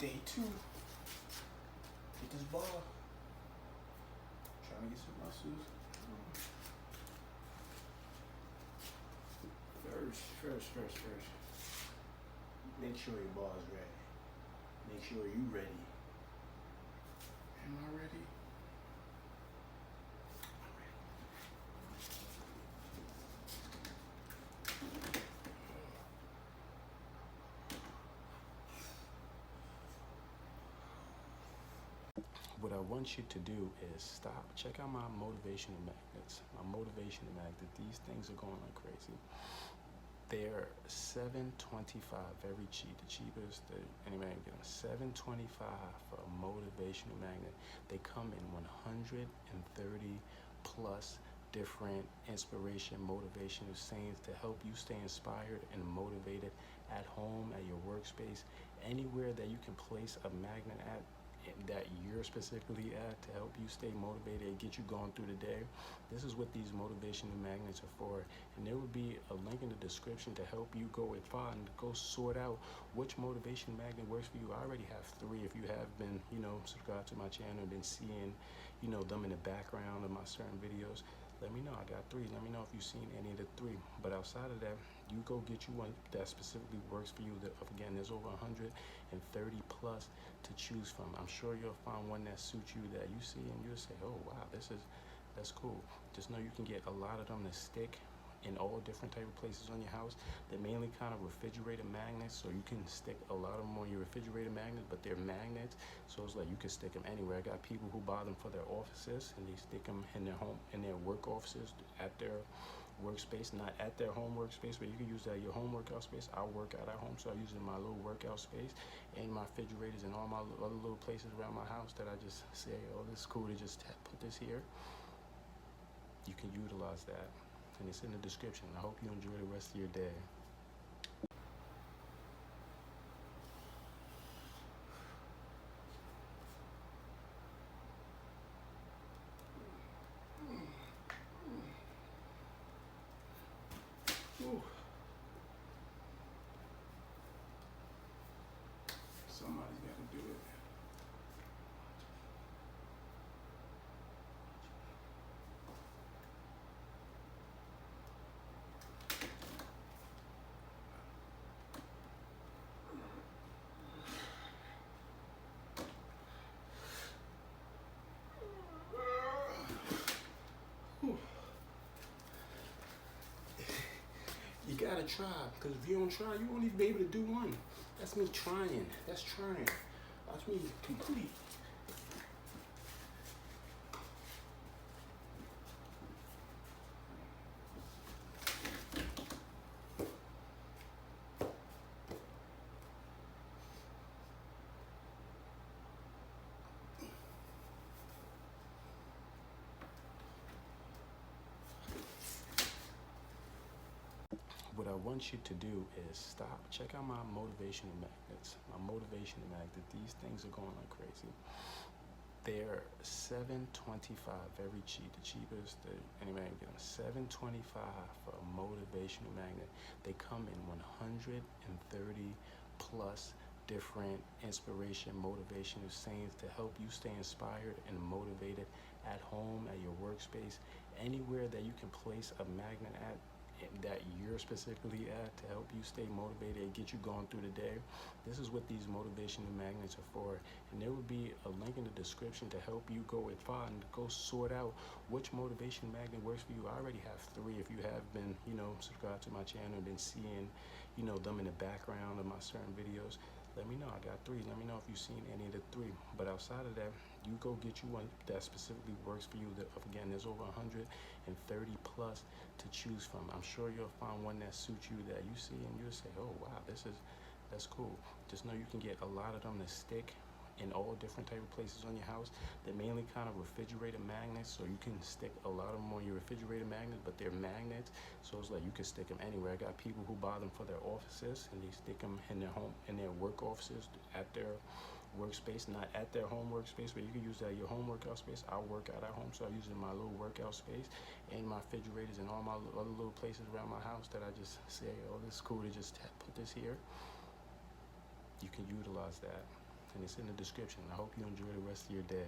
Day 2. Get this ball. Trying to get some muscles. First. Make sure your ball is ready. Make sure you're ready. Am I ready? What I want you to do is stop. Check out my motivational magnets. My motivational magnet. These things are going like crazy. They're $7.25, very cheap. The cheapest any magnet can get them. $7.25 for a motivational magnet. They come in 130 plus different inspiration, motivational sayings to help you stay inspired and motivated at home, at your workspace, anywhere that you can place a magnet at that you're specifically at to help you stay motivated and get you going through the day. This is what these motivational magnets are for, and there will be a link in the description to help you go and go sort out which motivation magnet works for you. I already have 3. If you have been, subscribed to my channel and been seeing, them in the background of my certain videos, let me know. I got 3. Let me know if you've seen any of the 3. But outside of that, you go get you one that specifically works for you. Again, there's over 130 plus to choose from. I'm sure you'll find one that suits you that you see and you'll say, oh wow, that's cool. Just know you can get a lot of them to stick in all different type of places on your house. They're mainly kind of refrigerator magnets, so you can stick a lot of them on your refrigerator magnets, but they're magnets, so it's like you can stick them anywhere. I got people who buy them for their offices, and they stick them in their home, in their work offices, at their workspace, not at their home workspace, but you can use that at your home workout space. I work out at home, so I use it in my little workout space, and my refrigerators and all my other little places around my house that I just say, oh, this is cool to just put this here. You can utilize that, and it's in the description. I hope you enjoy the rest of your day. Ooh. Somebody's got to do it. You gotta try, because if you don't try, you won't even be able to do one. That's me trying. That's trying. Watch me complete. What I want you to do is stop. Check out my motivational magnets. My motivational magnet. These things are going like crazy. They're $7.25, very cheap. The cheapest any magnet can get them. $7.25 for a motivational magnet. They come in 130 plus different inspiration, motivational sayings to help you stay inspired and motivated at home, at your workspace, anywhere that you can place a magnet at that you're specifically at to help you stay motivated and get you going through the day. This is what these motivational magnets are for, and there will be a link in the description to help you go and go sort out which motivation magnet works for you. I already have 3. If you have been, subscribed to my channel and been seeing, them in the background of my certain videos, let me know. I got 3. Let me know if you've seen any of the 3. But outside of that, you go get you one that specifically works for you. Again, there's over 130 plus to choose from. I'm sure you'll find one that suits you that you see and you'll say, oh wow, that's cool. Just know you can get a lot of them to stick in all different type of places on your house. They're mainly kind of refrigerator magnets, so you can stick a lot of them on your refrigerator magnets, but they're magnets, so it's like you can stick them anywhere. I got people who buy them for their offices, and they stick them in their home, in their work offices, at their workspace, not at their home workspace, but you can use that at your home workout space. I work out at home, so I use it in my little workout space, and my refrigerators and all my other little places around my house that I just say, oh, this is cool to just put this here. You can utilize that, and it's in the description. I hope you enjoy the rest of your day.